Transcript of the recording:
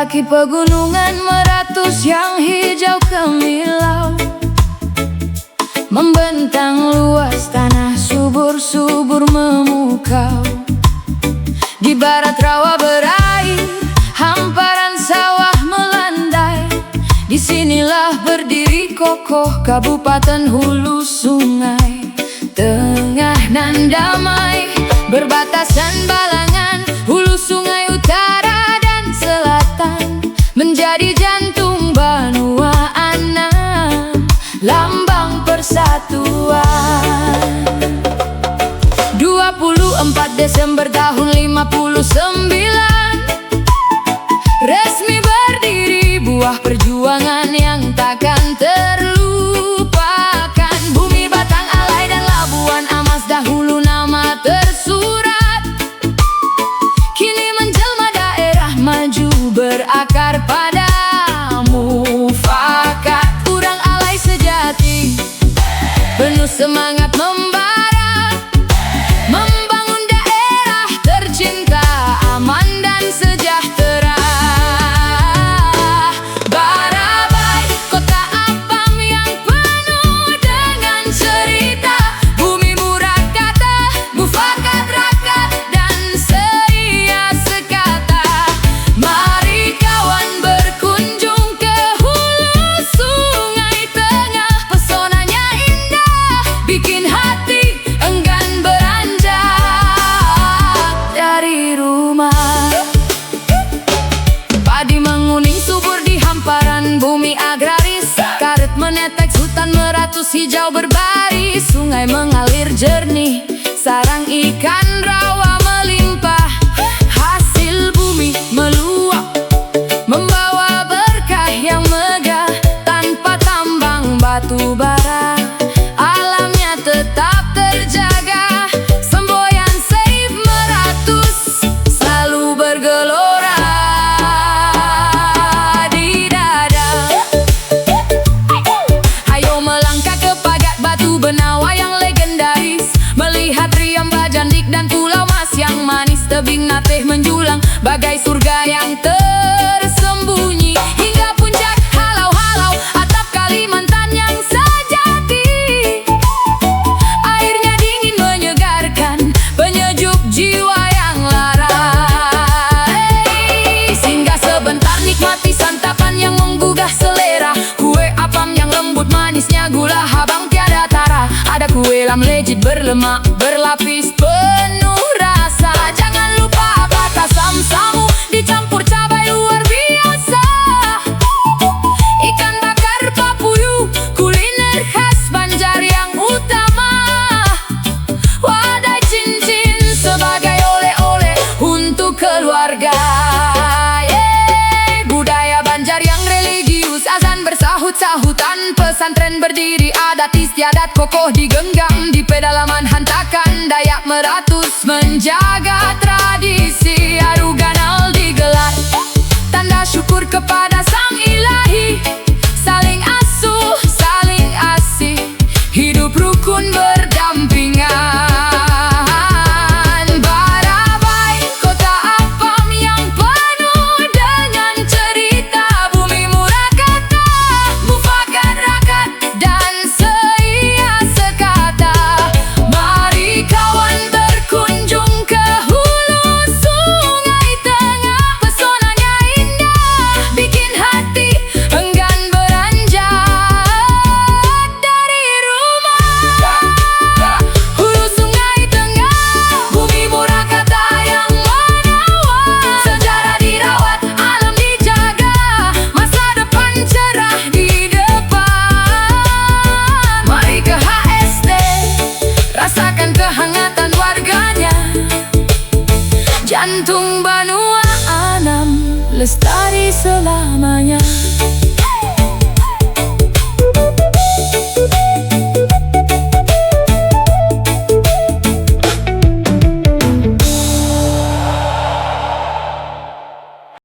kaki pegunungan meratus yang hijau kemilau, membentang luas tanah subur-subur memukau. Di barat rawa berair, hamparan sawah melandai. Disinilah berdiri kokoh Kabupaten Hulu Sungai. Tengah nan damai, berbatasan Balangan, Hulu Sungai utara dan selatan, menjadi jantung Banua Anam, lambang persatuan. 24 Desember tahun 59, resmi berdiri buah perjuangan yang takkan terlupakan. Bumi Batang Alai dan Labuan Amas dahulu nama tersurat, kini menjelma daerah maju berakar pada mufakat. Urang Alai sejati, penuh semangat membara, membangun daerah tercinta, aman dan sejahtera. Barabai, kota Apam yang penuh dengan cerita, bumi murah kata, mufakat rakat dan seia sekata. Mari kawan berkunjung ke Hulu Sungai Tengah, pesonanya indah, bikin hati enggan beranjak dari rumah. Padi menguning subur di hamparan bumi agraris, karet menetek, hutan meratus hijau berbaris. Sungai mengalir jernih, sarang ikan rawa melimpah, hasil bumi meluap, membawa berkah yang megah. Tanpa tambang batu bara, alamnya tetap terjaga. Semboyan Seif meratus selalu bergelora di dada. Ayo melangkah ke Pagat Batu Benawa yang legendaris, melihat Riam Bajandik dan Pulau Mas yang manis. Tebing Nateh menjulang bagai surga yang tersembunyi, hingga puncak halau-halau atap Kalimantan yang sejati. Airnya dingin menyegarkan, penyejuk jiwa yang lara. Singgah sebentar nikmati santapan yang menggugah selera. Kue apam yang lembut, manisnya gula habang tiada tara. Ada kue lam legit berlemak, berlapis penuh rasa. Jangan lupa bata sam-samu dicampur cabai luar biasa. Ikan bakar papuyu, kuliner khas Banjar yang utama. Wadai cincin sebagai oleh-oleh untuk keluarga. Budaya Banjar yang religius, azan bersahut-sahutan, pesantren berdiri, adat istiadat kokoh digenggam. Di pedalaman hantakan Dayak meratus menjaga tradisi. Adu ganal digelar, tanda syukur kepada Sang Ilahi. Saling asuh, saling asih, hidup rukun berdampingan. Barabai, kota Apam yang penuh dengan cerita, bumi murah kata, mufakat rakat dan seia sekata. Mari kawan berkunjung ke Hulu Sungai Tengah, pesonanya indah, bikin hati enggan beranjak dari rumah. Hulu Sungai Tengah, bumi murah kata yang menawan, sejarah dirawat, alam dijaga, masa depan cerah di depan. Mari ke HSD, rasakan kehangatan warganya, jantung Banua Anam lestari selamanya.